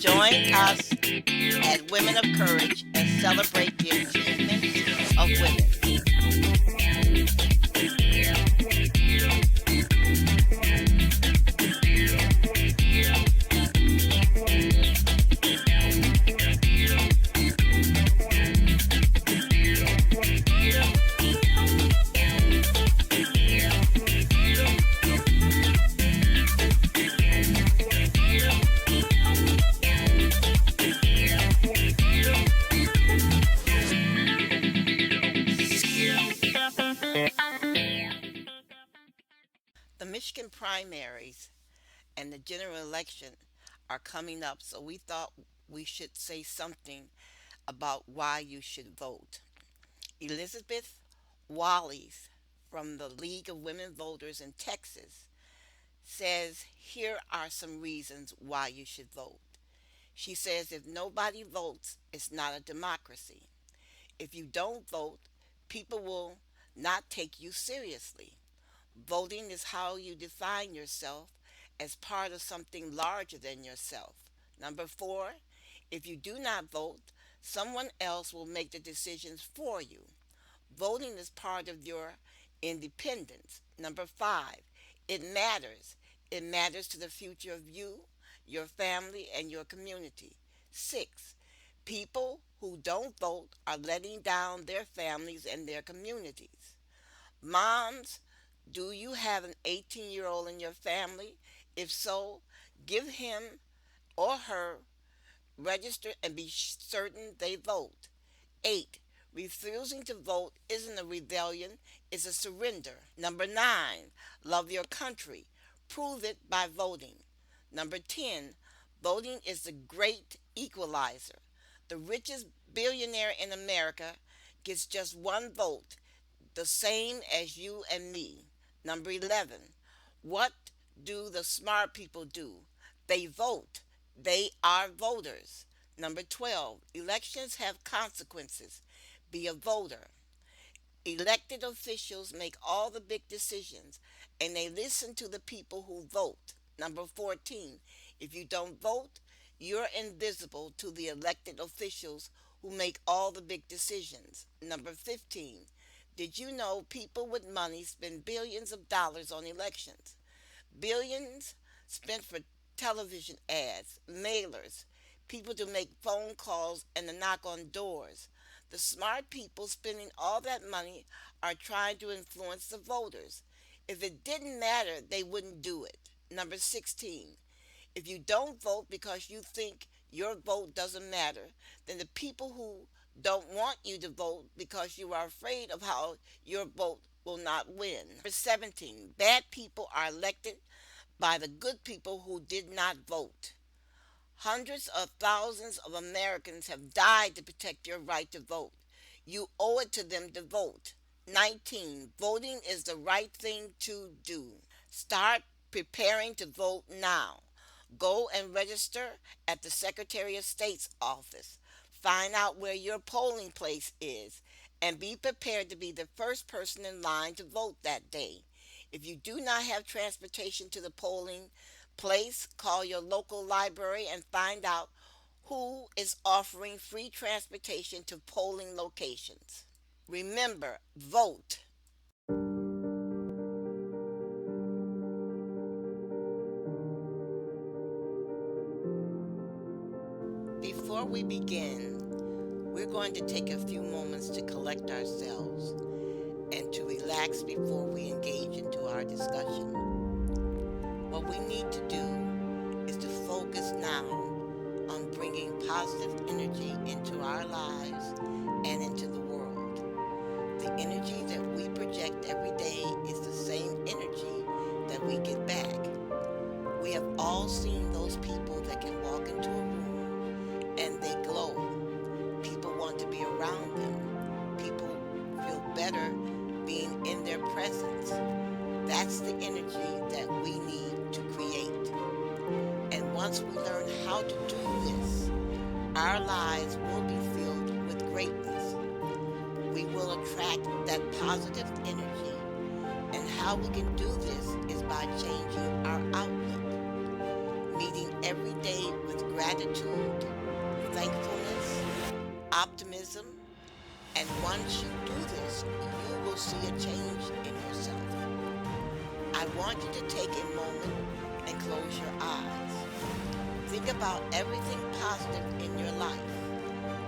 Join us at Women of Courage and celebrate the achievements of women. The Michigan primaries and the general election are coming up, so we thought we should say something about why you should vote. Elizabeth Wallis from the League of Women Voters in Texas says here are some reasons why you should vote. She says if nobody votes, it's not a democracy. If you don't vote, people will not take you seriously. Voting is how you define yourself as part of something larger than yourself. Number four, if you do not vote, someone else will make the decisions for you. Voting is part of your independence. Number five, it matters. It matters to the future of you, your family, and your community. Six, people who don't vote are letting down their families and their communities. Moms, do you have an 18-year-old in your family? If so, give him or her register and be certain they vote. 8. Refusing to vote isn't a rebellion, it's a surrender. Number 9. Love your country. Prove it by voting. Number 10. Voting is the great equalizer. The richest billionaire in America gets just one vote, the same as you and me. Number 11. What do the smart people do? They vote. They are voters. Number 12. Elections have consequences. Be a voter. Elected officials make all the big decisions and they listen to the people who vote. Number 14. If you don't vote, you're invisible to the elected officials who make all the big decisions. Number 15. Did you know people with money spend billions of dollars on elections? Billions spent for television ads, mailers, people to make phone calls and to knock on doors. The smart people spending all that money are trying to influence the voters. If it didn't matter, they wouldn't do it. Number 16. If you don't vote because you think your vote doesn't matter, then the people who don't want you to vote because you are afraid of how your vote will not win. Number 17. Bad people are elected by the good people who did not vote. Hundreds of thousands of Americans have died to protect your right to vote. You owe it to them to vote. 19. Voting is the right thing to do. Start preparing to vote now. Go and register at the Secretary of State's office. Find out where your polling place is and be prepared to be the first person in line to vote that day. If you do not have transportation to the polling place, call your local library and find out who is offering free transportation to polling locations. Remember, vote. Before we begin, we're going to take a few moments to collect ourselves and to relax before we engage into our discussion. What we need to do is to focus now on bringing positive energy into our lives and into the world. The energy that we project every day is the same energy that we get back. We have all seen those people that can walk into a room and they glow. People want to be around them. People feel better being in their presence. That's the energy that we need to create. And once we learn how to do this, our lives will be filled with greatness. We will attract that positive energy. And how we can do this is by changing our outlook, meeting every day with gratitude gratitude, thankfulness, optimism, and once you do this, you will see a change in yourself. I want you to take a moment and close your eyes. Think about everything positive in your life: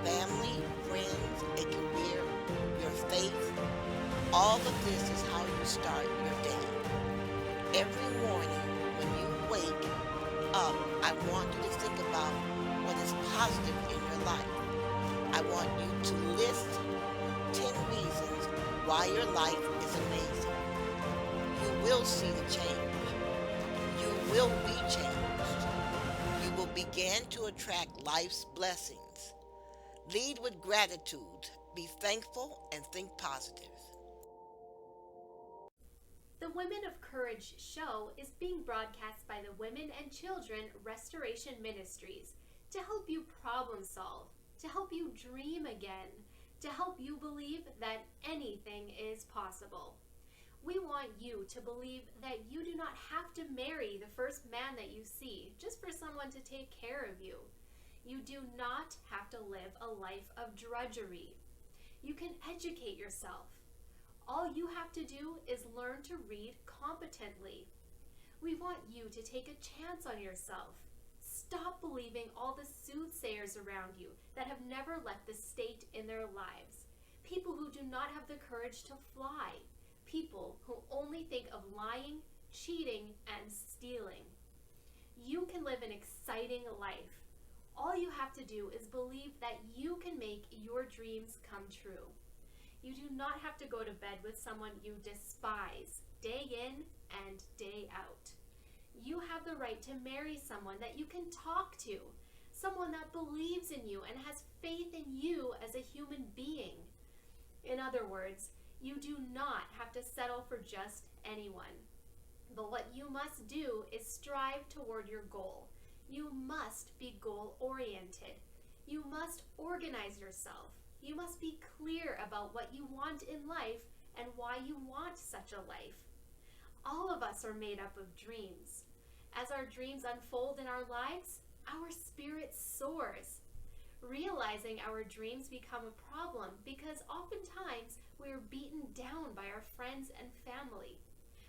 family, friends, a career, your faith. All of this is how you start your day. Every morning when you wake up, I want you to think about what is positive in your life. I want you to list 10 reasons why your life is amazing. You will see the change. You will be changed. You will begin to attract life's blessings. Lead with gratitude. Be thankful and think positive. The Women of Courage show is being broadcast by the Women and Children Restoration Ministries to help you problem solve, to help you dream again, to help you believe that anything is possible. We want you to believe that you do not have to marry the first man that you see just for someone to take care of you. You do not have to live a life of drudgery. You can educate yourself. All you have to do is learn to read competently. We want you to take a chance on yourself. Stop believing all the soothsayers around you that have never left the state in their lives. People who do not have the courage to fly. People who only think of lying, cheating, and stealing. You can live an exciting life. All you have to do is believe that you can make your dreams come true. You do not have to go to bed with someone you despise, day in and day out. You have the right to marry someone that you can talk to, someone that believes in you and has faith in you as a human being. In other words, you do not have to settle for just anyone. But what you must do is strive toward your goal. You must be goal-oriented. You must organize yourself. You must be clear about what you want in life and why you want such a life. All of us are made up of dreams. As our dreams unfold in our lives, our spirit soars. Realizing our dreams become a problem because oftentimes we are beaten down by our friends and family.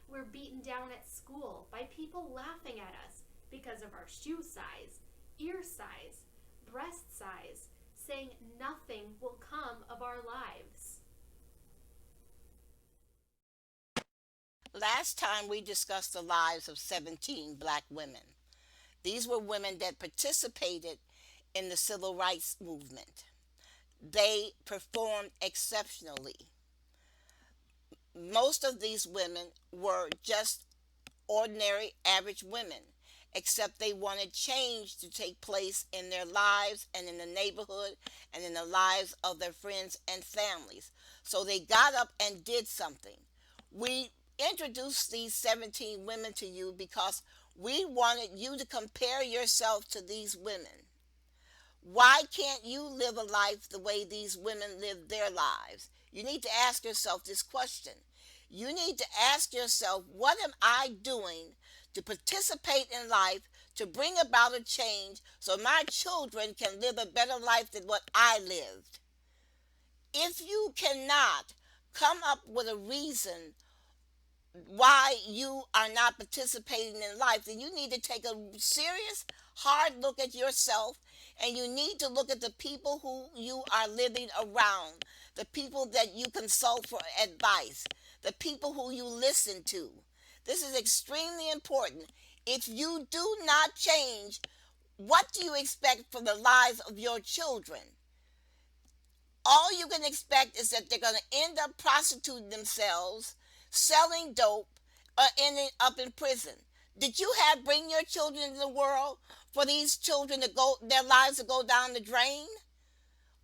We're beaten down at school by people laughing at us because of our shoe size, ear size, breast size, saying nothing will come of our lives. Last time we discussed the lives of 17 black women. These were women that participated in the civil rights movement. They performed exceptionally. Most of these women were just ordinary, average women, except they wanted change to take place in their lives and in the neighborhood and in the lives of their friends and families. So they got up and did something. We introduced these 17 women to you because we wanted you to compare yourself to these women. Why can't you live a life the way these women live their lives? You need to ask yourself this question. You need to ask yourself, what am I doing to participate in life to bring about a change so my children can live a better life than what I lived? If you cannot come up with a reason why you are not participating in life, then you need to take a serious, hard look at yourself, and you need to look at the people who you are living around, the people that you consult for advice, the people who you listen to. This is extremely important. If you do not change, what do you expect from the lives of your children? All you can expect is that they're going to end up prostituting themselves, selling dope, or ending up in prison. Did you have bring your children into the world for these children to go, their lives to go down the drain?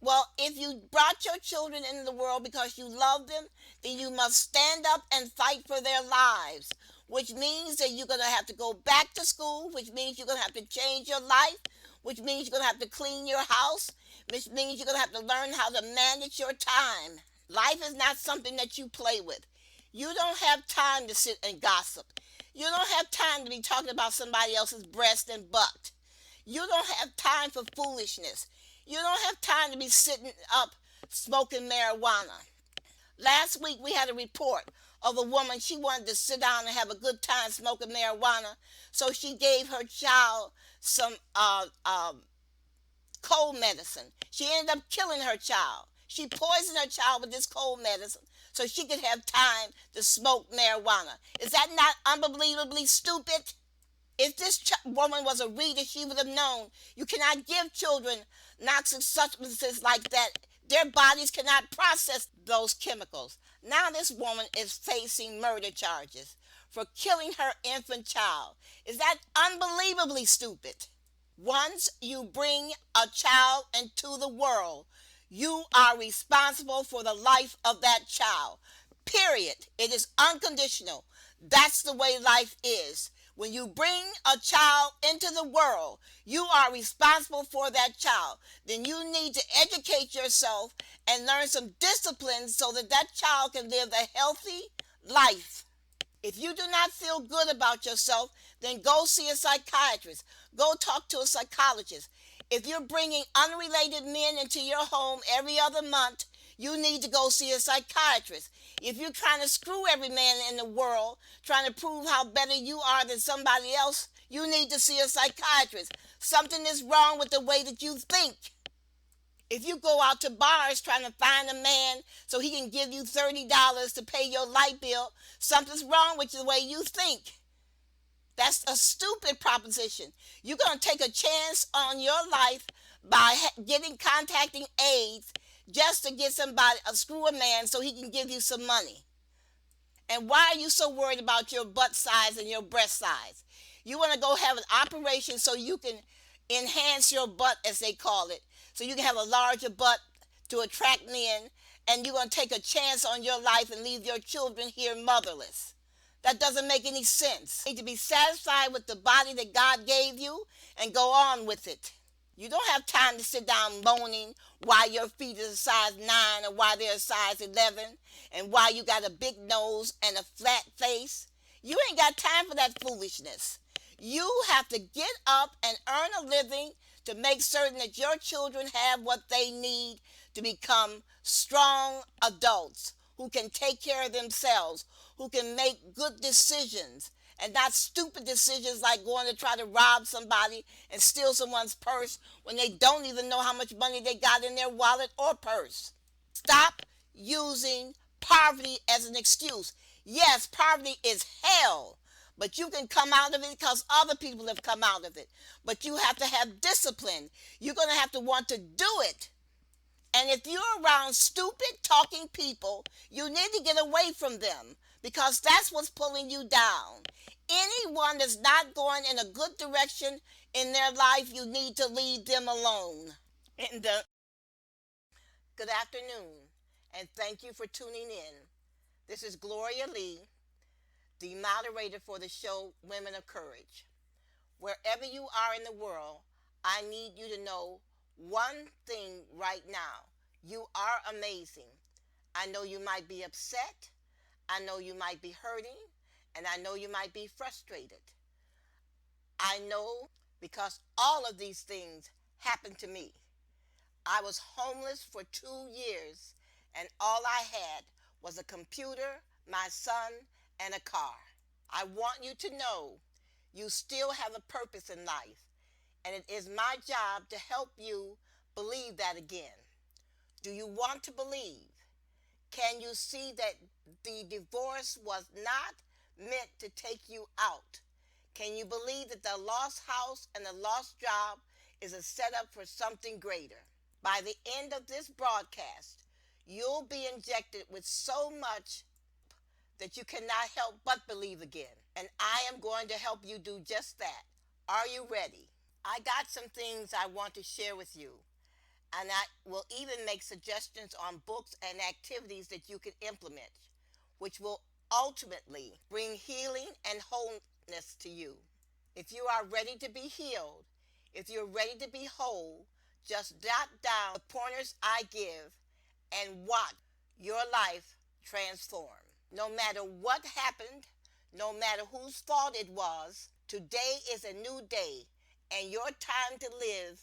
Well, if you brought your children into the world because you love them, then you must stand up and fight for their lives, which means that you're going to have to go back to school, which means you're going to have to change your life, which means you're going to have to clean your house, which means you're going to have to learn how to manage your time. Life is not something that you play with. You don't have time to sit and gossip. You don't have time to be talking about somebody else's breast and butt. You don't have time for foolishness. You don't have time to be sitting up smoking marijuana. Last week we had a report of a woman. She wanted to sit down and have a good time smoking marijuana, so she gave her child some cold medicine. She ended up killing her child. She poisoned her child with this cold medicine so she could have time to smoke marijuana. Is that not unbelievably stupid? If this woman was a reader, she would have known you cannot give children noxious substances like that. Their bodies cannot process those chemicals. Now this woman is facing murder charges for killing her infant child. Is that unbelievably stupid? Once you bring a child into the world, you are responsible for the life of that child. Period. It is unconditional. That's the way life is. When you bring a child into the world, you are responsible for that child. Then you need to educate yourself and learn some discipline so that that child can live a healthy life. If you do not feel good about yourself, then go see a psychiatrist. Go talk to a psychologist. If you're bringing unrelated men into your home every other month, you need to go see a psychiatrist. If you're trying to screw every man in the world, trying to prove how better you are than somebody else, you need to see a psychiatrist. Something is wrong with the way that you think. If you go out to bars trying to find a man so he can give you $30 to pay your light bill, something's wrong with the way you think. That's a stupid proposition. You're going to take a chance on your life by contacting AIDS just to get somebody, a screw a man so he can give you some money. And why are you so worried about your butt size and your breast size? You want to go have an operation so you can enhance your butt, as they call it, so you can have a larger butt to attract men, and you're going to take a chance on your life and leave your children here motherless. That doesn't make any sense. You need to be satisfied with the body that God gave you and go on with it. You don't have time to sit down moaning why your feet is a size 9 or why they're a size 11 and why you got a big nose and a flat face. You ain't got time for that foolishness. You have to get up and earn a living to make certain that your children have what they need to become strong adults who can take care of themselves, who can make good decisions and not stupid decisions like going to try to rob somebody and steal someone's purse when they don't even know how much money they got in their wallet or purse. Stop using poverty as an excuse. Yes, poverty is hell, but you can come out of it because other people have come out of it. But you have to have discipline. You're going to have to want to do it. And if you're around stupid talking people, you need to get away from them because that's what's pulling you down. Anyone that's not going in a good direction in their life, you need to leave them alone. And good afternoon, and thank you for tuning in. This is Gloria Lee, the moderator for the show Women of Courage. Wherever you are in the world, I need you to know one thing right now. You are amazing. I know you might be upset. I know you might be hurting. And I know you might be frustrated. I know because all of these things happened to me. I was homeless for 2 years, and all I had was a computer, my son, and a car. I want you to know you still have a purpose in life, and it is my job to help you believe that again. Do you want to believe? Can you see that the divorce was not meant to take you out? Can you believe that the lost house and the lost job is a setup for something greater? By the end of this broadcast, you'll be injected with so much that you cannot help but believe again. And I am going to help you do just that. Are you ready? I got some things I want to share with you, and I will even make suggestions on books and activities that you can implement, which will ultimately bring healing and wholeness to you. If you are ready to be healed, if you're ready to be whole, just jot down the pointers I give and watch your life transform. No matter what happened, no matter whose fault it was, today is a new day and your time to live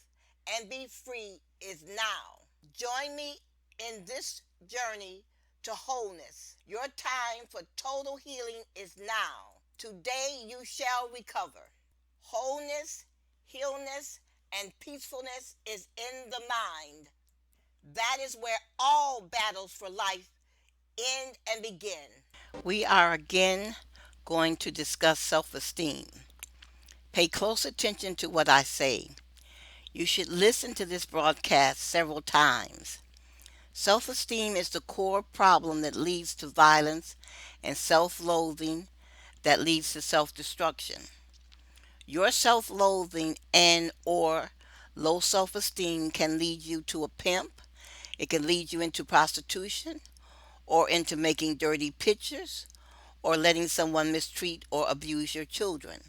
and be free is now. Join me in this journey to wholeness. Your time for total healing is now. Today you shall recover. Wholeness, healness, and peacefulness is in the mind. That is where all battles for life end and begin. We are again going to discuss self esteem. Pay close attention to what I say. You should listen to this broadcast several times. Self esteem is the core problem that leads to violence and self loathing that leads to self destruction. Your self loathing and or low self esteem can lead you to a pimp. It can lead you into prostitution or into making dirty pictures or letting someone mistreat or abuse your children.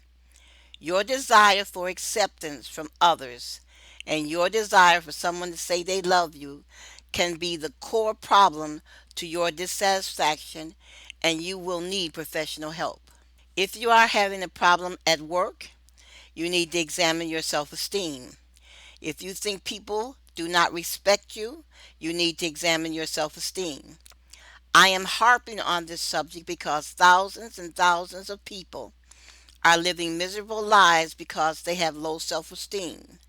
Your desire for acceptance from others and your desire for someone to say they love you can be the core problem to your dissatisfaction, and you will need professional help. If you are having a problem at work, you need to examine your self esteem. If you think people do not respect you, you need to examine your self esteem. I am harping on this subject because thousands and thousands of people are living miserable lives because they have low self esteem.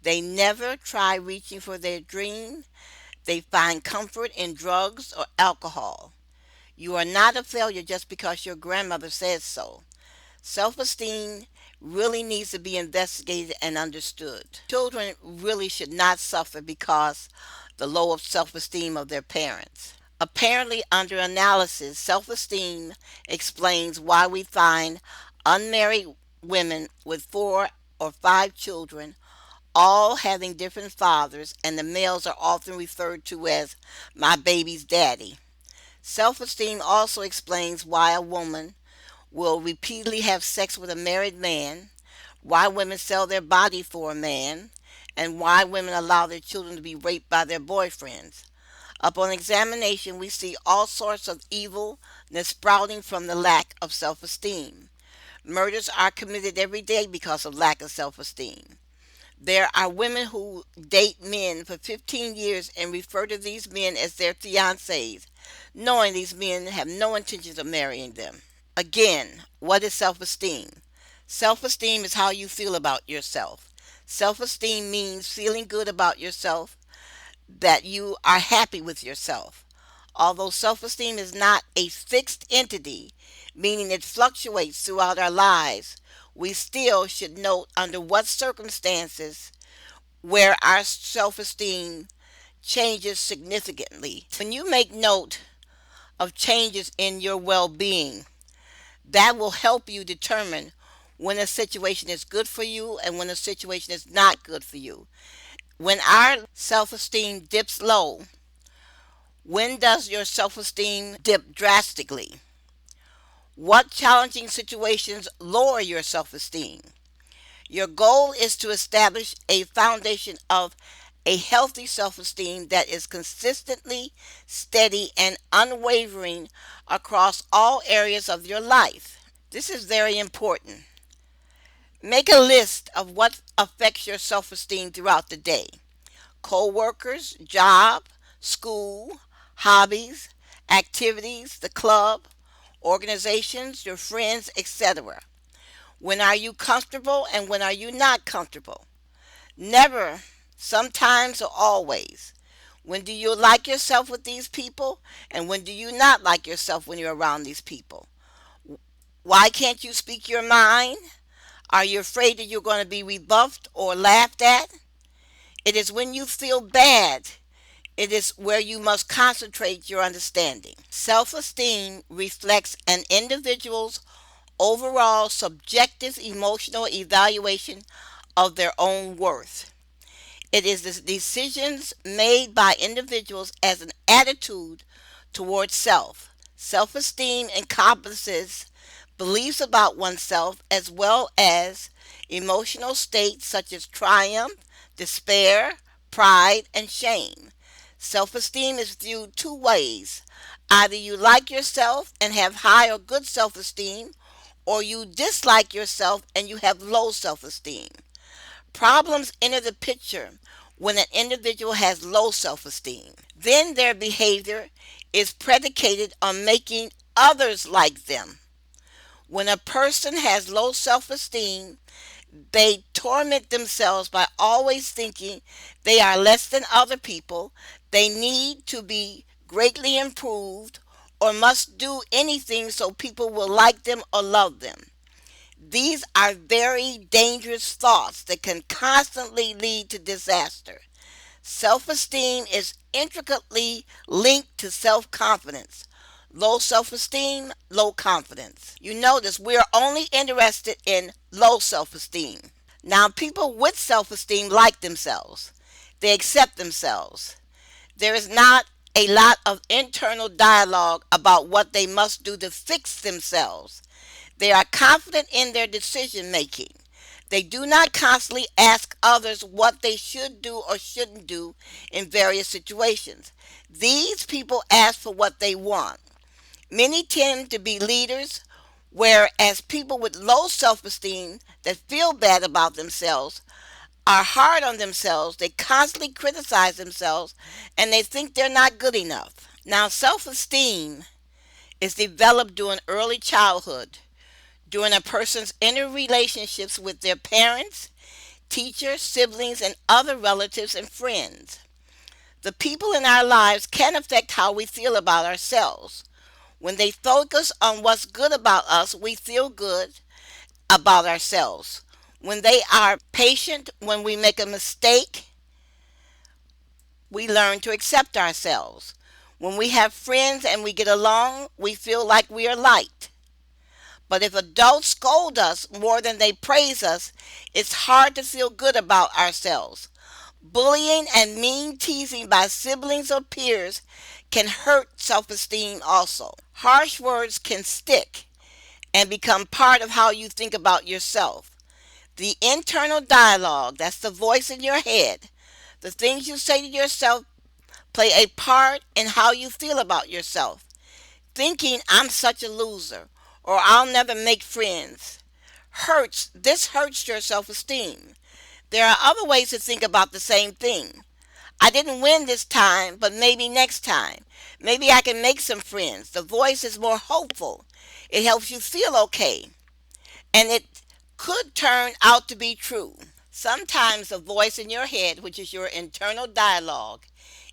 They never try reaching for their dream. They find comfort in drugs or alcohol. You are not a failure just because your grandmother says so. Self esteem really needs to be investigated and understood. Children really should not suffer because the low of self esteem of their parents. Apparently, under analysis, self esteem explains why we find unmarried women with 4 or 5 children, all having different fathers, and the males are often referred to as my baby's daddy. Self esteem also explains why a woman will repeatedly have sex with a married man, why women sell their body for a man, and why women allow their children to be raped by their boyfriends. Upon examination, we see all sorts of evilness sprouting from the lack of self esteem. Murders are committed every day because of lack of self esteem. There are women who date men for 15 years and refer to these men as their fiancés, knowing these men have no intentions of marrying them. Again, what is self esteem? Self esteem is how you feel about yourself. Self esteem means feeling good about yourself, that you are happy with yourself. Although self esteem is not a fixed entity, meaning it fluctuates throughout our lives, we still should note under what circumstances where our self esteem changes significantly. When you make note of changes in your well being, that will help you determine when a situation is good for you and when a situation is not good for you. When our self esteem dips low, when does your self esteem dip drastically? What challenging situations lower your self esteem? Your goal is to establish a foundation of a healthy self esteem that is consistently steady and unwavering across all areas of your life. This is very important. Make a list of what affects your self esteem throughout the day: co-workers, job, school, hobbies, activities, the club, organizations, your friends, etc. When are you comfortable and when are you not comfortable? Never, sometimes, or always. When do you like yourself with these people and when do you not like yourself when you're around these people? Why can't you speak your mind? Are you afraid that you're going to be rebuffed or laughed at? It is when you feel bad, it is where you must concentrate your understanding. Self esteem reflects an individual's overall subjective emotional evaluation of their own worth. It is the decisions made by individuals as an attitude towards self. Self esteem encompasses beliefs about oneself as well as emotional states such as triumph, despair, pride, and shame. Self esteem is viewed two ways. Either you like yourself and have high or good self esteem, or you dislike yourself and you have low self esteem. Problems enter the picture when an individual has low self esteem. Then their behavior is predicated on making others like them. When a person has low self esteem, they torment themselves by always thinking they are less than other people, they need to be greatly improved, or must do anything so people will like them or love them. These are very dangerous thoughts that can constantly lead to disaster. Self esteem is intricately linked to self confidence. Low self esteem, low confidence. You notice we are only interested in low self esteem. Now, people with self esteem like themselves, they accept themselves. There is not a lot of internal dialogue about what they must do to fix themselves. They are confident in their decision making. They do not constantly ask others what they should do or shouldn't do in various situations. These people ask for what they want. Many tend to be leaders, whereas people with low self esteem that feel bad about themselves are hard on themselves. They constantly criticize themselves and they think they're not good enough. Now, self esteem is developed during early childhood, during a person's inner relationships with their parents, teachers, siblings, and other relatives and friends. The people in our lives can affect how we feel about ourselves. When they focus on what's good about us, we feel good about ourselves. When they are patient, when we make a mistake, we learn to accept ourselves. When we have friends and we get along, we feel like we are liked. But if adults scold us more than they praise us, it's hard to feel good about ourselves. Bullying and mean teasing by siblings or peers can hurt self esteem also. Harsh words can stick and become part of how you think about yourself. The internal dialogue, that's the voice in your head, the things you say to yourself play a part in how you feel about yourself. Thinking I'm such a loser or I'll never make friends hurts your self-esteem. There are other ways to think about the same thing. I didn't win this time, but maybe next time. Maybe I can make some friends. The voice is more hopeful. It helps you feel okay, and it could turn out to be true. Sometimes the voice in your head, which is your internal dialogue,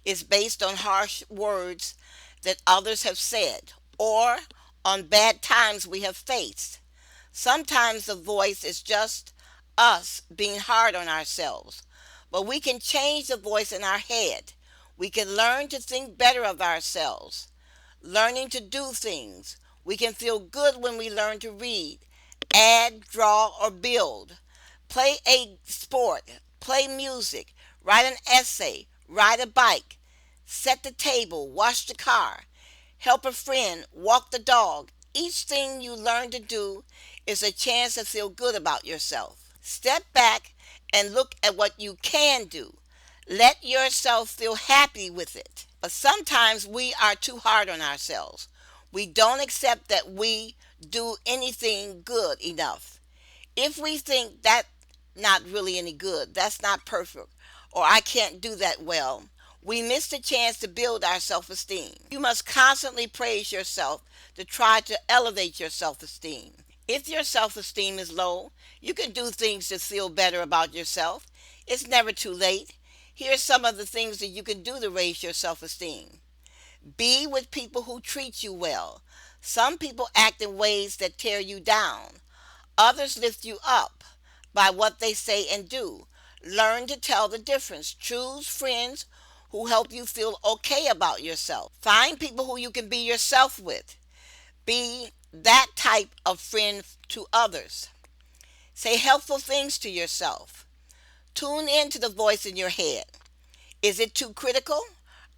is based on harsh words that others have said or on bad times we have faced. Sometimes the voice is just us being hard on ourselves. But we can change the voice in our head. We can learn to think better of ourselves, learning to do things. We can feel good when we learn to read, add, draw, or build. Play a sport, play music, write an essay, ride a bike, set the table, wash the car, help a friend, walk the dog. Each thing you learn to do is a chance to feel good about yourself. Step back and look at what you can do. Let yourself feel happy with it. But sometimes we are too hard on ourselves. We don't accept that we do anything good enough. If we think that's not really any good, that's not perfect, or I can't do that well, we miss the chance to build our self esteem. You must constantly praise yourself to try to elevate your self esteem. If your self esteem is low, you can do things to feel better about yourself. It's never too late. Here's some of the things that you can do to raise your self esteem. Be with people who treat you well. Some people act in ways that tear you down. Others lift you up by what they say and do. Learn to tell the difference. Choose friends who help you feel okay about yourself. Find people who you can be yourself with. Be that type of friend to others. Say helpful things to yourself. Tune into the voice in your head. Is it too critical?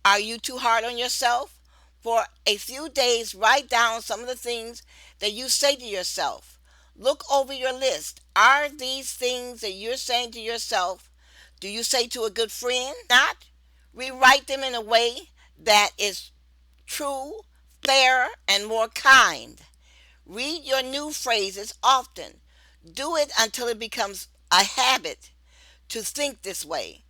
Are you too hard on yourself? For a few days, write down some of the things that you say to yourself. Look over your list. Are these things that you're saying to yourself, do you say to a good friend? Not. Rewrite them in a way that is true, fair, and more kind. Read your new phrases often. Do it until it becomes a habit. to think this way.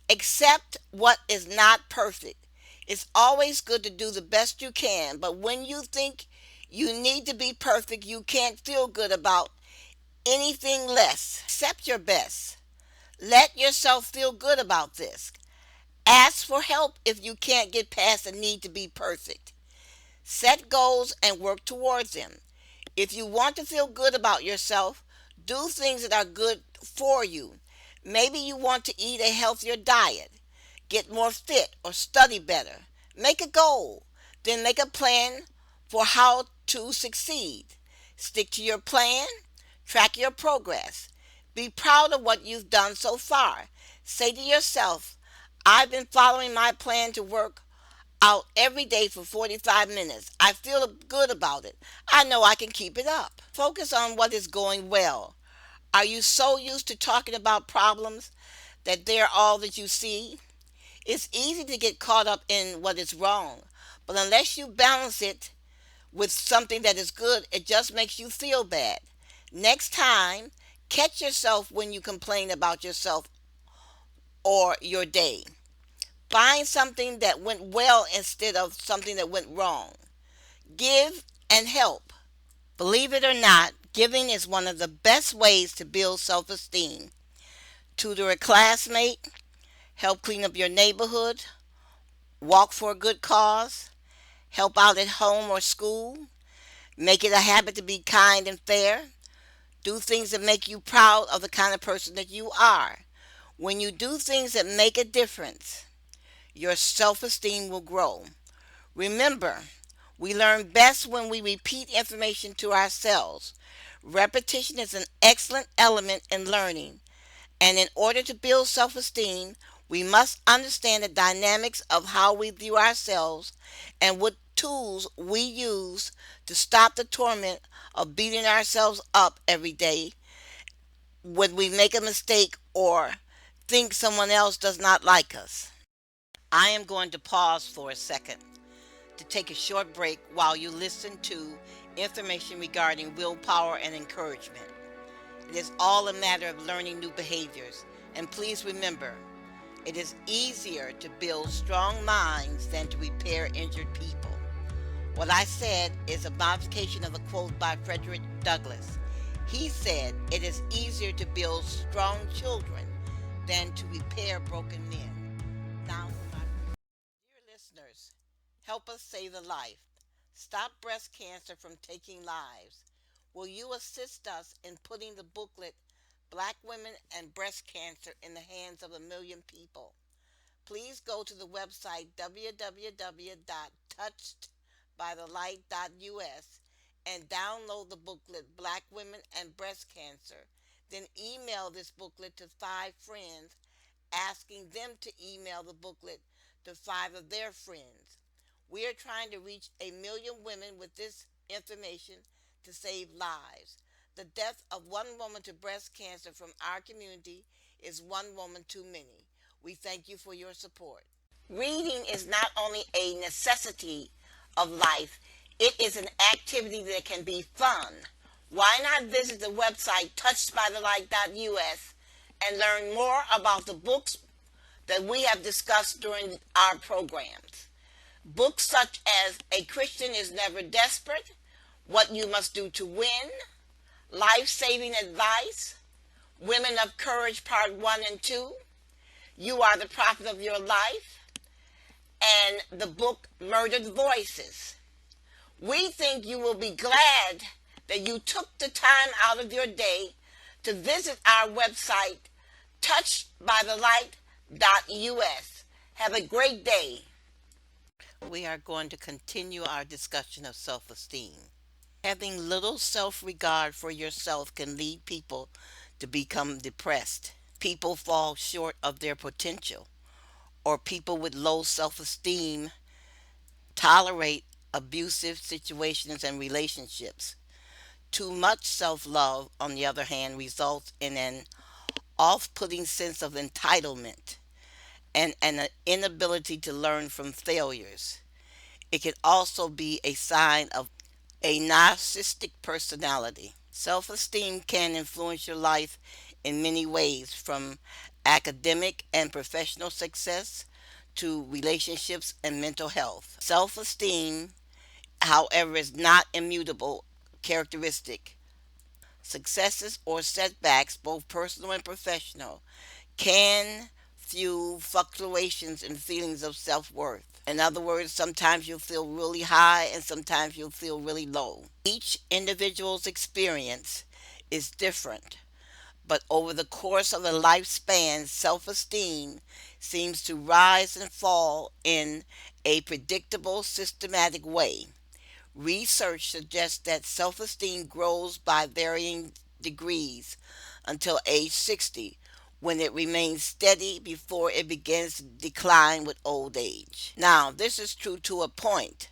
Accept what is not perfect. It's always good to do the best you can, but when you think you need to be perfect, you can't feel good about anything less. Accept your best. Let yourself feel good about this. Ask for help if you can't get past the need to be perfect. Set goals and work towards them. If you want to feel good about yourself, do things that are good for you. Maybe you want to eat a healthier diet, get more fit, or study better. Make a goal, then make a plan for how to succeed. Stick to your plan, track your progress. Be proud of what you've done so far. Say to yourself, I've been following my plan to work out every day for 45 minutes. I feel good about it. I know I can keep it up. Focus on what is going well. Are you so used to talking about problems that they're all that you see? It's easy to get caught up in what is wrong, but unless you balance it with something that is good, it just makes you feel bad. Next time, catch yourself when you complain about yourself or your day. Find something that went well instead of something that went wrong. Give and help. Believe it or not, giving is one of the best ways to build self esteem. Tutor a classmate, help clean up your neighborhood, walk for a good cause, help out at home or school, make it a habit to be kind and fair, do things that make you proud of the kind of person that you are. When you do things that make a difference, your self esteem will grow. Remember, we learn best when we repeat information to ourselves. Repetition is an excellent element in learning, and in order to build self esteem, we must understand the dynamics of how we view ourselves and what tools we use to stop the torment of beating ourselves up every day when we make a mistake or think someone else does not like us. I am going to pause for a second to take a short break while you listen to information regarding willpower and encouragement. It is all a matter of learning new behaviors. And please remember, it is easier to build strong minds than to repair injured people. What I said is a modification of a quote by Frederick Douglass. He said, it is easier to build strong children than to repair broken men. Now, for my dear listeners, help us save a life. Stop breast cancer from taking lives. Will you assist us in putting the booklet Black Women and Breast Cancer in the hands of a million people? Please go to the website www.touchedbythelight.us and download the booklet Black Women and Breast Cancer. Then email this booklet to 5 friends, asking them to email the booklet to 5 of their friends. We are trying to reach a million women with this information to save lives. The death of one woman to breast cancer from our community is one woman too many. We thank you for your support. Reading is not only a necessity of life, it is an activity that can be fun. Why not visit the website touchedbythelight.us and learn more about the books that we have discussed during our programs? Books such as A Christian is Never Desperate, What You Must Do to Win, Life-Saving Advice, Women of Courage Part 1 and 2, You Are the Prophet of Your Life, and the book Murdered Voices. We think you will be glad that you took the time out of your day to visit our website, touchedbythelight.us. Have a great day. We are going to continue our discussion of self esteem. Having little self regard for yourself can lead people to become depressed. People fall short of their potential, or people with low self esteem tolerate abusive situations and relationships. Too much self love, on the other hand, results in an off putting sense of entitlement and an inability to learn from failures. It can also be a sign of a narcissistic personality. Self esteem can influence your life in many ways, from academic and professional success to relationships and mental health. Self esteem, however, is not immutable characteristic. Successes or setbacks, both personal and professional, can fuel fluctuations in feelings of self worth. In other words, sometimes you'll feel really high and sometimes you'll feel really low. Each individual's experience is different, but over the course of a lifespan, self esteem seems to rise and fall in a predictable, systematic way. Research suggests that self esteem grows by varying degrees until age 60, when it remains steady before it begins to decline with old age. Now, this is true to a point,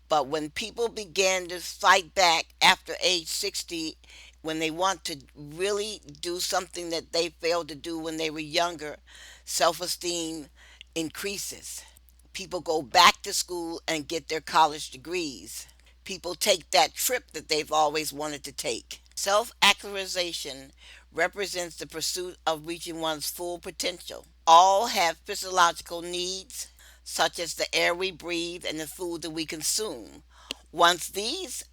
but when people begin to fight back after age 60, when they want to really do something that they failed to do when they were younger, self esteem increases. People go back to school and get their college degrees. People take that trip that they've always wanted to take. Self actualization represents the pursuit of reaching one's full potential. All have physiological needs, such as the air we breathe and the food that we consume. Once these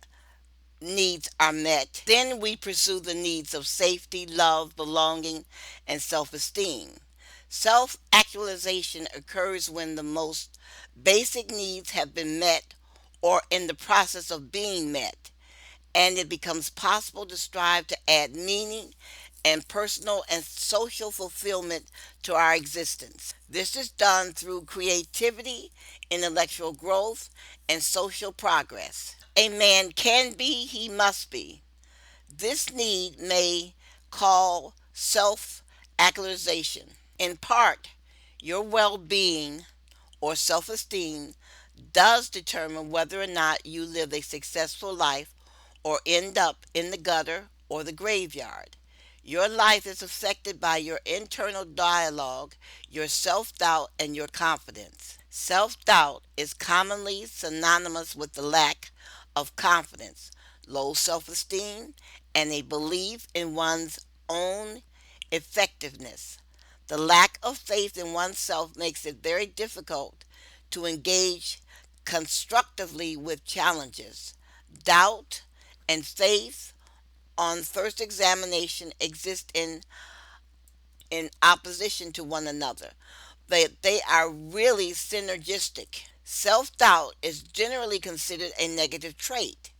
needs are met, then we pursue the needs of safety, love, belonging, and self esteem. Self actualization occurs when the most basic needs have been met or in the process of being met, and it becomes possible to strive to add meaning and personal and social fulfillment to our existence. This is done through creativity, intellectual growth, and social progress. A man can be, he must be. This need may call self actualization. In part, your well being or self esteem does determine whether or not you live a successful life or end up in the gutter or the graveyard. Your life is affected by your internal dialogue, your self doubt, and your confidence. Self doubt is commonly synonymous with the lack of confidence, low self esteem, and a belief in one's own effectiveness. The lack of faith in oneself makes it very difficult to engage constructively with challenges. Doubt and faith on first examination exist in opposition to one another. They are really synergistic. Self doubt is generally considered a negative trait.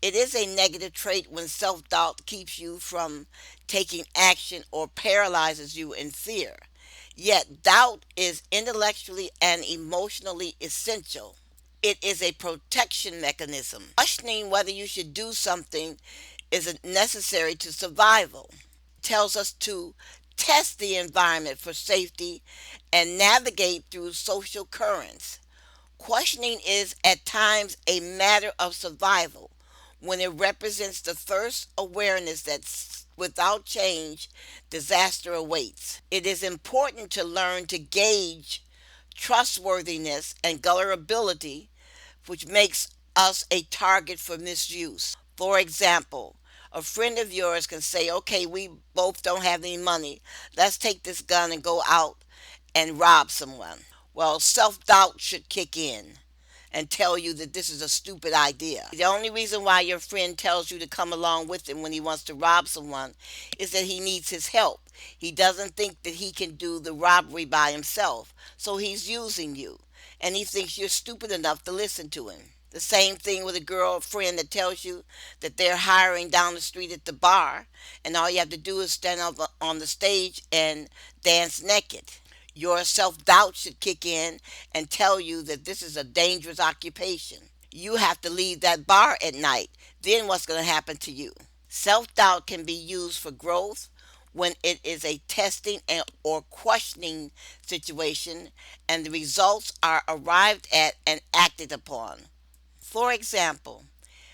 It is a negative trait when self doubt keeps you from taking action or paralyzes you in fear. Yet, doubt is intellectually and emotionally essential. It is a protection mechanism. Questioning whether you should do something is necessary to survival. Tells us to test the environment for safety and navigate through social currents. Questioning is at times a matter of survival when it represents the first awareness that without change, disaster awaits. It is important to learn to gauge trustworthiness and gullibility, which makes us a target for misuse. For example, a friend of yours can say, okay, we both don't have any money. Let's take this gun and go out and rob someone. Well, self doubt should kick in and tell you that this is a stupid idea. The only reason why your friend tells you to come along with him when he wants to rob someone is that he needs his help. He doesn't think that he can do the robbery by himself, so he's using you. And he thinks you're stupid enough to listen to him. The same thing with a girlfriend that tells you that they're hiring down the street at the bar, and all you have to do is stand up on the stage and dance naked. Your self doubt should kick in and tell you that this is a dangerous occupation. You have to leave that bar at night. Then what's going to happen to you? Self doubt can be used for growth when it is a testing or questioning situation and the results are arrived at and acted upon. For example,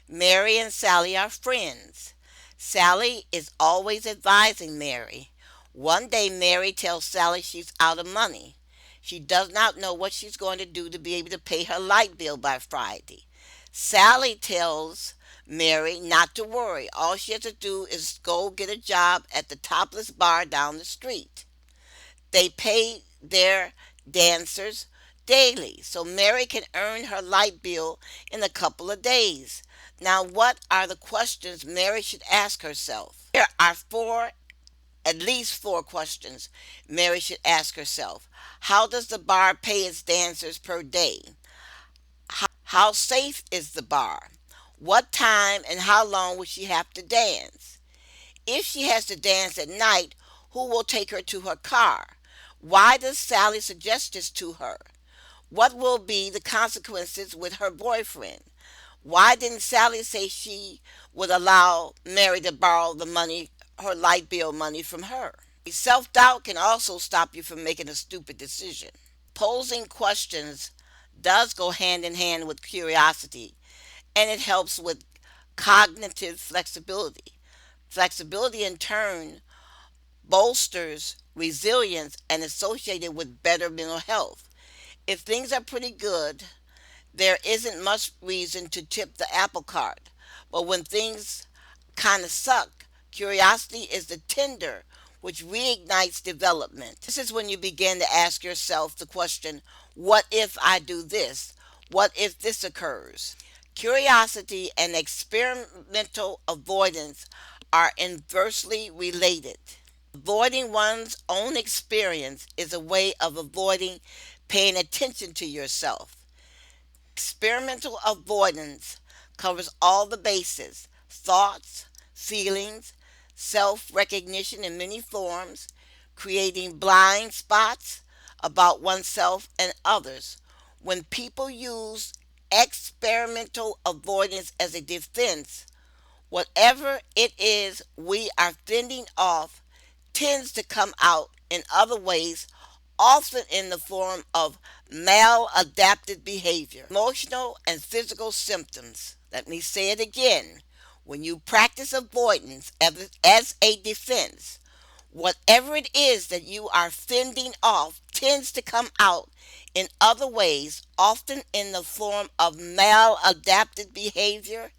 Mary and Sally are friends. Sally is always advising Mary. One day, Mary tells Sally she's out of money. She does not know what she's going to do to be able to pay her light bill by Friday. Sally tells Mary not to worry. All she has to do is go get a job at the topless bar down the street. They pay their dancers daily, so Mary can earn her light bill in a couple of days. Now, what are the questions Mary should ask herself? Here are at least four questions Mary should ask herself. How does the bar pay its dancers per day? How safe is the bar? What time and how long will she have to dance? If she has to dance at night, who will take her to her car? Why does Sally suggest this to her? What will be the consequences with her boyfriend? Why didn't Sally say she would allow Mary to borrow the money, her light bill money from her? Self doubt can also stop you from making a stupid decision. Posing questions does go hand in hand with curiosity, and it helps with cognitive flexibility. Flexibility, in turn, bolsters resilience and associated with better mental health. If things are pretty good, there isn't much reason to tip the apple cart. But when things kind of suck, curiosity is the tinder which reignites development. This is when you begin to ask yourself the question, what if I do this? What if this occurs? Curiosity and experimental avoidance are inversely related. Avoiding one's own experience is a way of avoiding paying attention to yourself. Experimental avoidance covers all the bases: thoughts, feelings, self recognition in many forms, creating blind spots about oneself and others. When people use experimental avoidance as a defense, whatever it is we are fending off tends to come out in other ways, often in the form of maladaptive behavior, emotional and physical symptoms. Let me say it again. When you practice avoidance as a defense, whatever it is that you are fending off tends to come out in other ways, often in the form of maladaptive behavior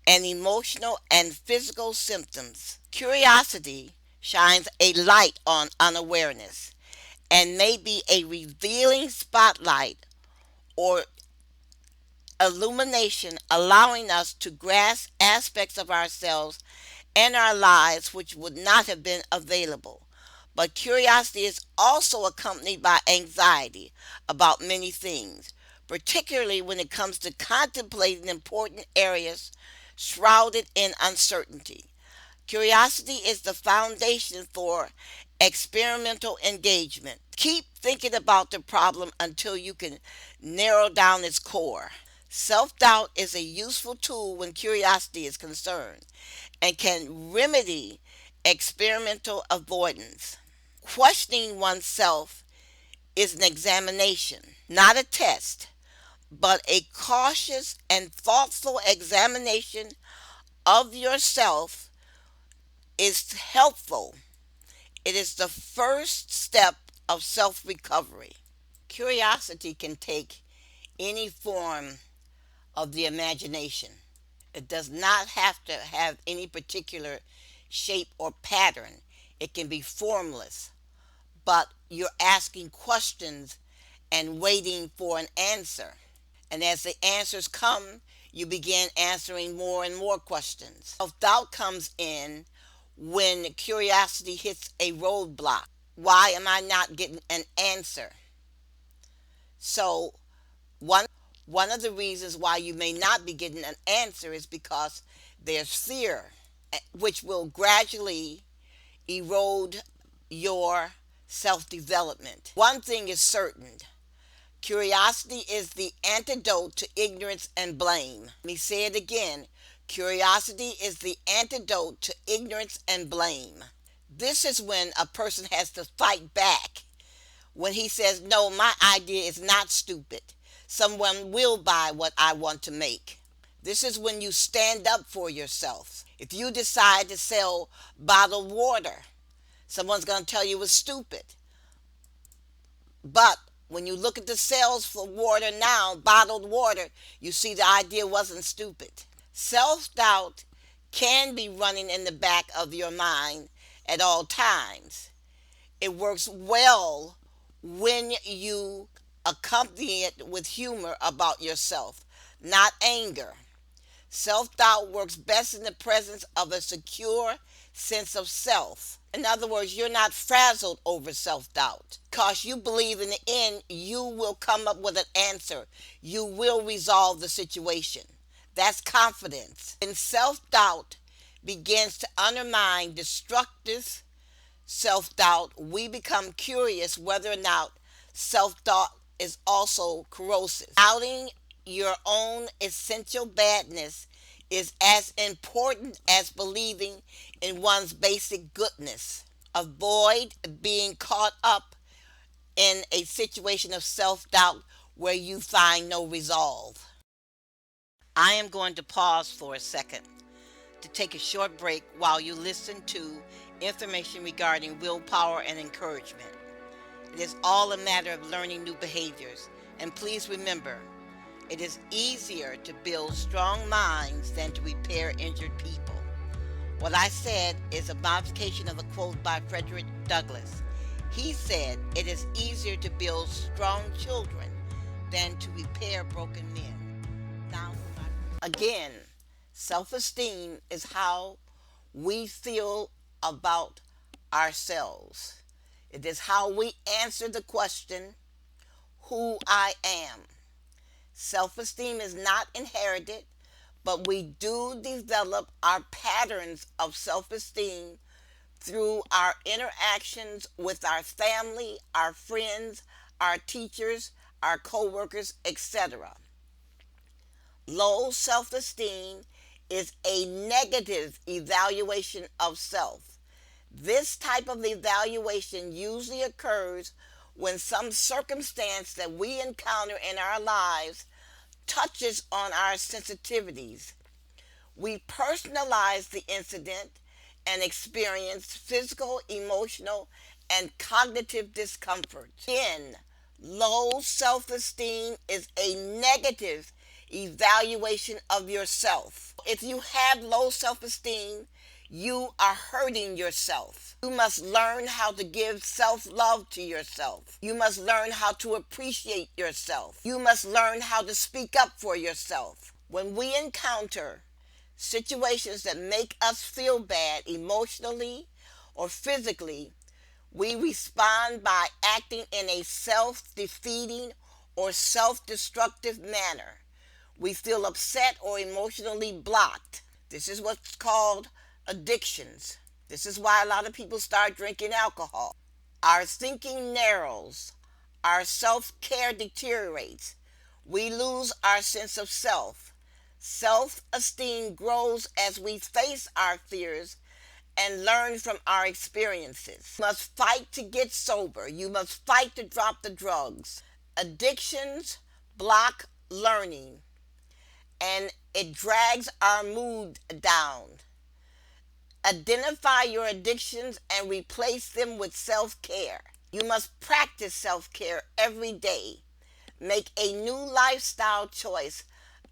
and emotional and physical symptoms. Curiosity shines a light on unawareness and may be a revealing spotlight or illumination, allowing us to grasp aspects of ourselves and our lives which would not have been available. But curiosity is also accompanied by anxiety about many things, particularly when it comes to contemplating important areas shrouded in uncertainty. Curiosity is the foundation for experimental engagement. Keep thinking about the problem until you can narrow down its core. Self doubt is a useful tool when curiosity is concerned and can remedy experimental avoidance. Questioning oneself is an examination, not a test, but a cautious and thoughtful examination of yourself is helpful. It is the first step of self recovery. Curiosity can take any form of the imagination. It does not have to have any particular shape or pattern. It can be formless, but you're asking questions and waiting for an answer. And as the answers come, you begin answering more and more questions. Self doubt comes in when curiosity hits a roadblock. Why am I not getting an answer? So, one of the reasons why you may not be getting an answer is because there's fear, which will gradually erode your self development. One thing is certain: curiosity is the antidote to ignorance and blame. Let me say it again. Curiosity is the antidote to ignorance and blame. This is when a person has to fight back. When he says, no, my idea is not stupid. Someone will buy what I want to make. This is when you stand up for yourself. If you decide to sell bottled water, someone's going to tell you it's stupid. But when you look at the sales for water now, bottled water, you see the idea wasn't stupid. Self doubt can be running in the back of your mind at all times. It works well when you accompany it with humor about yourself, not anger. Self doubt works best in the presence of a secure sense of self. In other words, you're not frazzled over self doubt because you believe in the end you will come up with an answer. You will resolve the situation. That's confidence. When self doubt begins to undermine destructive self doubt, we become curious whether or not self doubt is also corrosive. Doubting your own essential badness is as important as believing in one's basic goodness. Avoid being caught up in a situation of self doubt where you find no resolve. I am going to pause for a second to take a short break while you listen to information regarding willpower and encouragement. It is all a matter of learning new behaviors. And please remember, it is easier to build strong minds than to repair injured people. What I said is a modification of a quote by Frederick Douglass. He said, "It is easier to build strong children than to repair broken men." Now, again, self esteem is how we feel about ourselves. It is how we answer the question, who I am. Self esteem is not inherited, but we do develop our patterns of self esteem through our interactions with our family, our friends, our teachers, our coworkers, etc. Low self esteem is a negative evaluation of self. This type of evaluation usually occurs when some circumstance that we encounter in our lives touches on our sensitivities. We personalize the incident and experience physical, emotional, and cognitive discomfort. Again, low self esteem is a negative evaluation of yourself. If you have low self esteem, you are hurting yourself. You must learn how to give self love to yourself. You must learn how to appreciate yourself. You must learn how to speak up for yourself. When we encounter situations that make us feel bad emotionally or physically, we respond by acting in a self defeating or self destructive manner. We feel upset or emotionally blocked. This is what's called addictions. This is why a lot of people start drinking alcohol. Our thinking narrows. Our self care deteriorates. We lose our sense of self. Self esteem grows as we face our fears and learn from our experiences. You must fight to get sober. You must fight to drop the drugs. Addictions block learning and it drags our mood down. Identify your addictions and replace them with self care. You must practice self care every day. Make a new lifestyle choice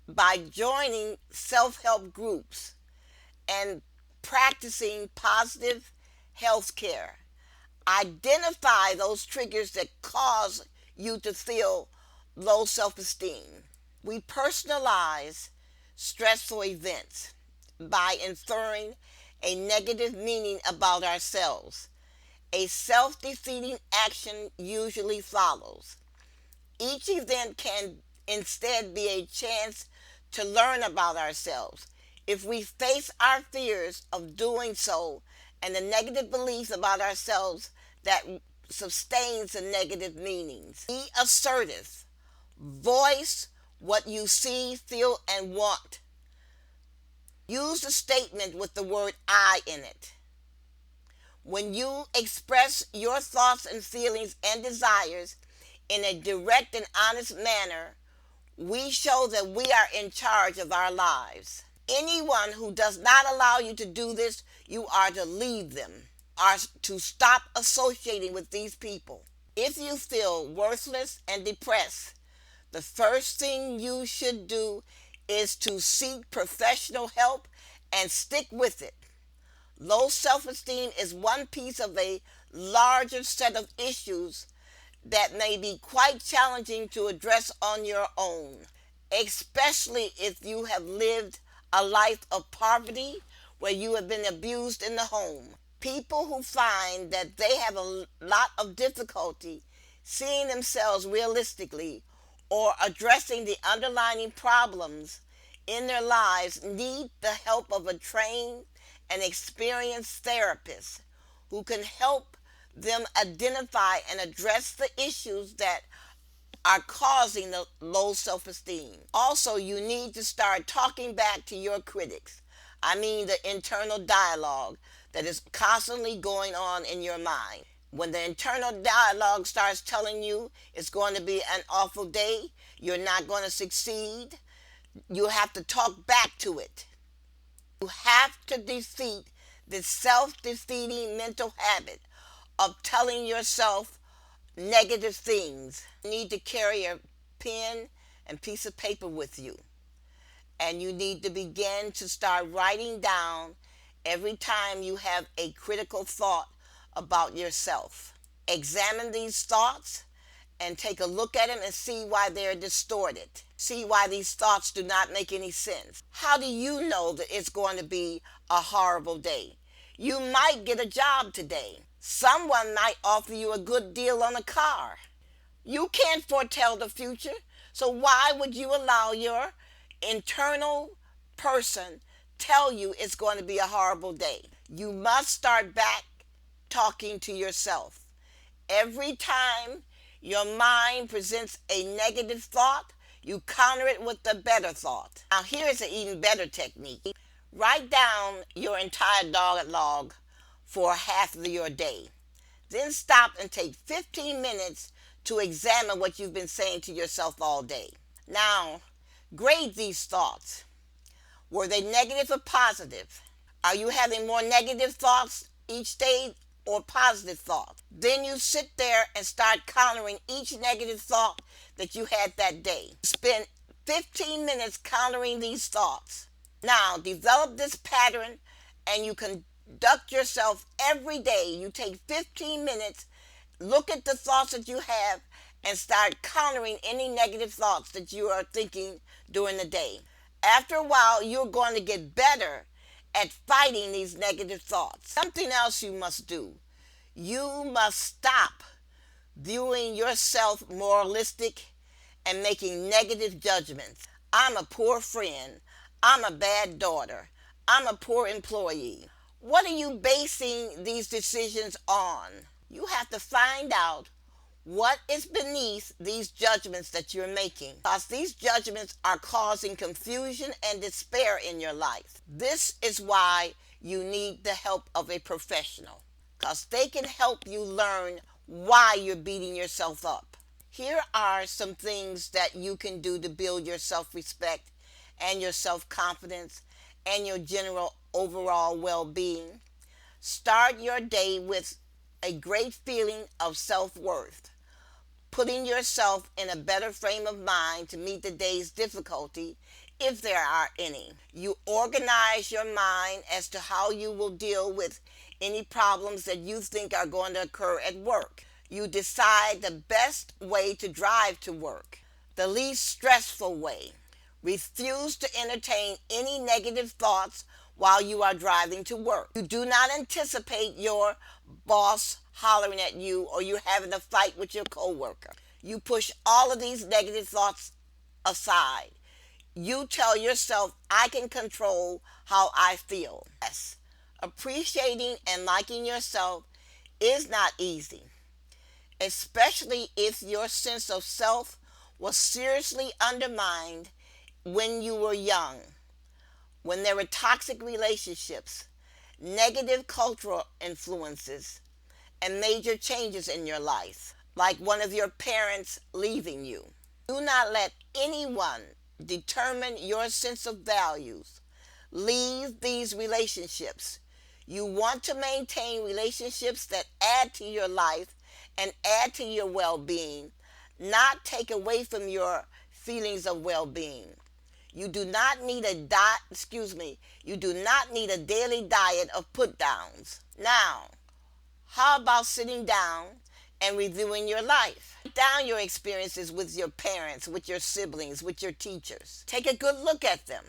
by joining self help groups and practicing positive health care. Identify those triggers that cause you to feel low self esteem. We personalize stressful events by inferring a negative meaning about ourselves. A self defeating action usually follows. Each event can instead be a chance to learn about ourselves. If we face our fears of doing so and the negative beliefs about ourselves that sustains the negative meanings, be assertive. Voice what you see, feel, and want. Use the statement with the word I in it. When you express your thoughts and feelings and desires in a direct and honest manner, we show that we are in charge of our lives. Anyone who does not allow you to do this, you are to leave them, are to stop associating with these people. If you feel worthless and depressed, the first thing you should do is to seek professional help and stick with it. Low self-esteem is one piece of a larger set of issues that may be quite challenging to address on your own, especially if you have lived a life of poverty where you have been abused in the home. People who find that they have a lot of difficulty seeing themselves realistically or addressing the underlying problems in their lives need the help of a trained and experienced therapist who can help them identify and address the issues that are causing the low self esteem. Also, you need to start talking back to your critics. I mean, the internal dialogue that is constantly going on in your mind. When the internal dialogue starts telling you it's going to be an awful day, you're not going to succeed, you have to talk back to it. You have to defeat this self defeating mental habit of telling yourself negative things. You need to carry a pen and piece of paper with you. And you need to begin to start writing down every time you have a critical thought about yourself. Examine these thoughts and take a look at them and see why they're distorted. See why these thoughts do not make any sense. How do you know that it's going to be a horrible day? You might get a job today. Someone might offer you a good deal on a car. You can't foretell the future, so why would you allow your internal person tell you it's going to be a horrible day? You must start back talking to yourself. Every time your mind presents a negative thought, you counter it with a better thought. Now, here's an even better technique. Write down your entire dialogue for half of your day. Then stop and take 15 minutes to examine what you've been saying to yourself all day. Now, grade these thoughts. Were they negative or positive? Are you having more negative thoughts each day or positive thoughts? Then you sit there and start countering each negative thought that you had that day. Spend 15 minutes countering these thoughts. Now, develop this pattern and you conduct yourself every day. You take 15 minutes, look at the thoughts that you have, and start countering any negative thoughts that you are thinking during the day. After a while, you're going to get better at fighting these negative thoughts. Something else you must do. You must stop viewing yourself moralistic and making negative judgments. I'm a poor friend. I'm a bad daughter. I'm a poor employee. What are you basing these decisions on? You have to find out what is beneath these judgments that you're making, because these judgments are causing confusion and despair in your life. This is why you need the help of a professional, because they can help you learn why you're beating yourself up. Here are some things that you can do to build your self-respect and your self-confidence and your general overall well-being. Start your day with a great feeling of self-worth, putting yourself in a better frame of mind to meet the day's difficulty, if there are any. You organize your mind as to how you will deal with any problems that you think are going to occur at work. You decide the best way to drive to work, the least stressful way. Refuse to entertain any negative thoughts while you are driving to work. You do not anticipate your boss hollering at you or you having a fight with your coworker. You push all of these negative thoughts aside. You tell yourself, I can control how I feel. Yes, appreciating and liking yourself is not easy, especially if your sense of self was seriously undermined when you were young, when there were toxic relationships, negative cultural influences, and major changes in your life, like one of your parents leaving you. Do not let anyone determine your sense of values. Leave these relationships. You want to maintain relationships that add to your life and add to your well-being, not take away from your feelings of well-being. You do not need you do not need a daily diet of put downs. Now, How about sitting down and reviewing your life? Write down your experiences with your parents, with your siblings, with your teachers. Take a good look at them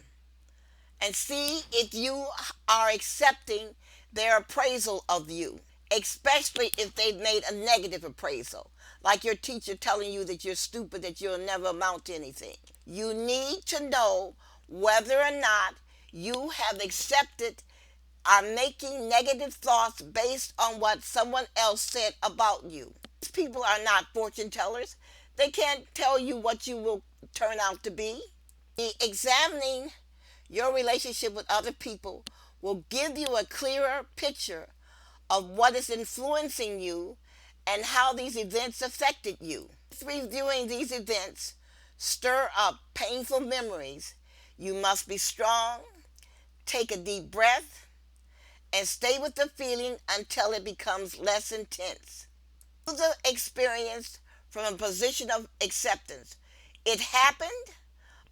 and see if you are accepting their appraisal of you, especially if they've made a negative appraisal, like your teacher telling you that you're stupid, that you'll never amount to anything. You need to know whether or not you have accepted, are making negative thoughts based on what someone else said about you. These people are not fortune tellers. They can't tell you what you will turn out to be. Examining your relationship with other people will give you a clearer picture of what is influencing you and how these events affected you. If reviewing these events stir up painful memories, you must be strong, take a deep breath, and stay with the feeling until it becomes less intense. Do the experience from a position of acceptance. It happened,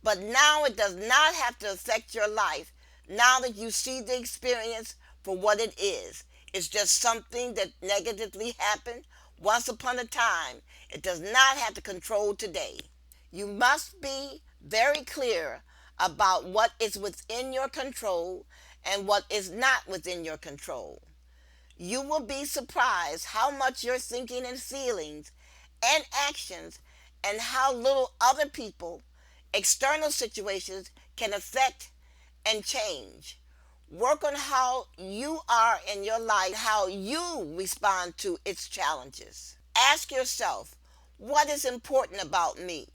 but now it does not have to affect your life. Now that you see the experience for what it is, it's just something that negatively happened once upon a time. It does not have to control today. You must be very clear about what is within your control and what is not within your control. You will be surprised how much your thinking and feelings and actions and how little other people, external situations can affect and change. Work on how you are in your life, how you respond to its challenges. Ask yourself, what is important about me?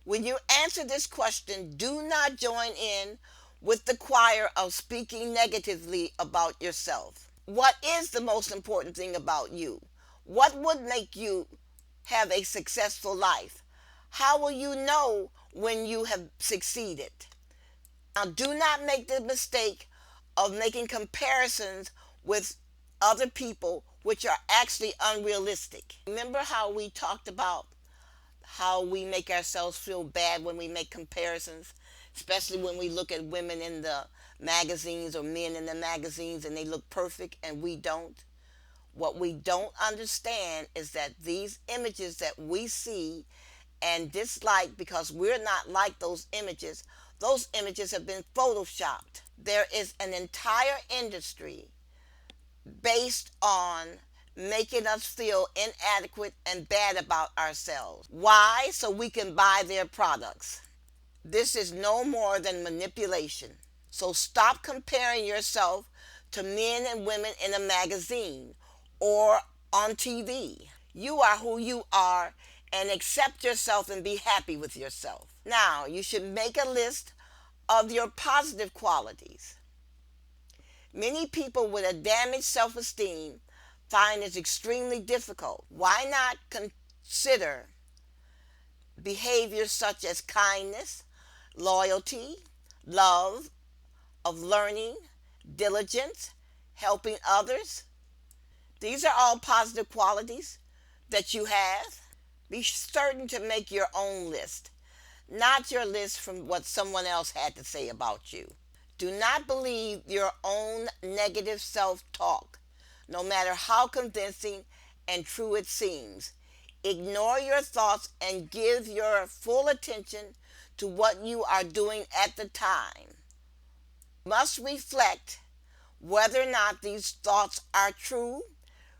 When you answer this question, do not join in with the choir of speaking negatively about yourself. What is the most important thing about you? What would make you have a successful life? How will you know when you have succeeded? Now, do not make the mistake of making comparisons with other people which are actually unrealistic. Remember how we talked about how we make ourselves feel bad when we make comparisons, especially when we look at women in the magazines or men in the magazines and they look perfect and we don't. What we don't understand is that these images that we see and dislike because we're not like those images have been photoshopped. There is an entire industry based on making us feel inadequate and bad about ourselves. Why? So we can buy their products. This is no more than manipulation. So stop comparing yourself to men and women in a magazine or on TV. You are who you are and accept yourself and be happy with yourself. Now, you should make a list of your positive qualities. Many people with a damaged self esteem find it extremely difficult. Why not consider behaviors such as kindness, loyalty, love, of learning, diligence, helping others? These are all positive qualities that you have. Be certain to make your own list, not your list from what someone else had to say about you. Do not believe your own negative self talk, no matter how convincing and true it seems. Ignore your thoughts and give your full attention to what you are doing at the time. You must reflect whether or not these thoughts are true,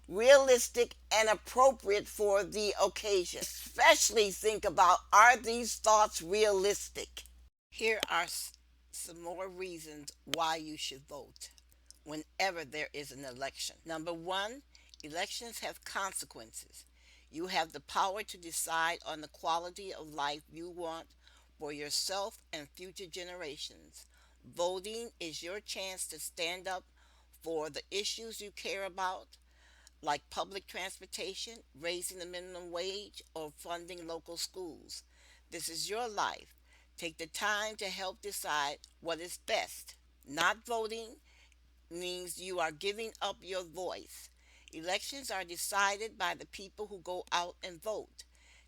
realistic, and appropriate for the occasion. Especially think about, are these thoughts realistic? Here are some more reasons why you should vote whenever there is an election. Number one, elections have consequences. You have the power to decide on the quality of life you want for yourself and future generations. Voting is your chance to stand up for the issues you care about, like public transportation, raising the minimum wage, or funding local schools. This is your life. Take the time to help decide what is best. Not voting means you are giving up your voice. Elections are decided by the people who go out and vote.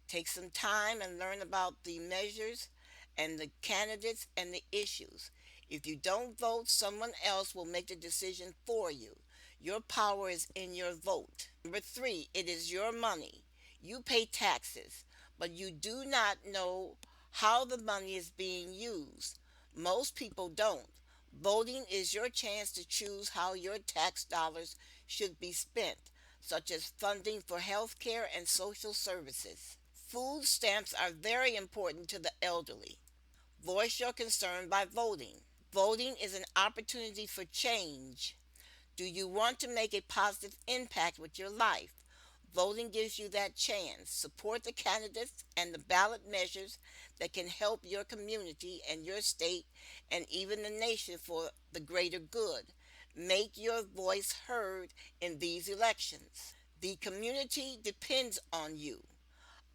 Take some time and learn about the measures and the candidates and the issues. If you don't vote, someone else will make the decision for you. Your power is in your vote. Number three, it is your money. You pay taxes, but you do not know how the money is being used. Most people don't. Voting is your chance to choose how your tax dollars should be spent, such as funding for health care and social services. Food stamps are very important to the elderly. Voice your concern by voting. Voting is an opportunity for change. Do you want to make a positive impact with your life? Voting gives you that chance. Support the candidates and the ballot measures that can help your community and your state and even the nation for the greater good. Make your voice heard in these elections. The community depends on you.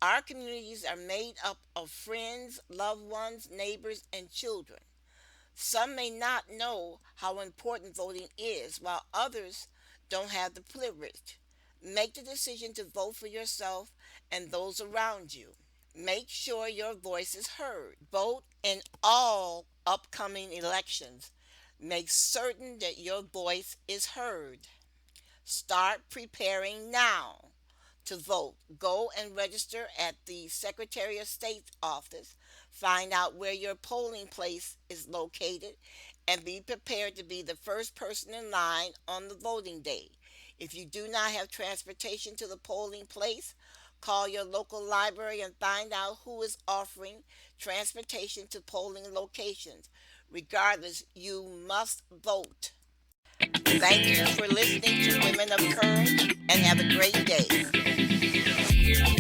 Our communities are made up of friends, loved ones, neighbors, and children. Some may not know how important voting is, while others don't have the privilege. Make the decision to vote for yourself and those around you. Make sure your voice is heard. Vote in all upcoming elections. Make certain that your voice is heard. Start preparing now to vote. Go and register at the Secretary of State's office. Find out where your polling place is located and be prepared to be the first person in line on the voting day. If you do not have transportation to the polling place, call your local library and find out who is offering transportation to polling locations. Regardless, you must vote. Thank you for listening to Women of Courage and have a great day.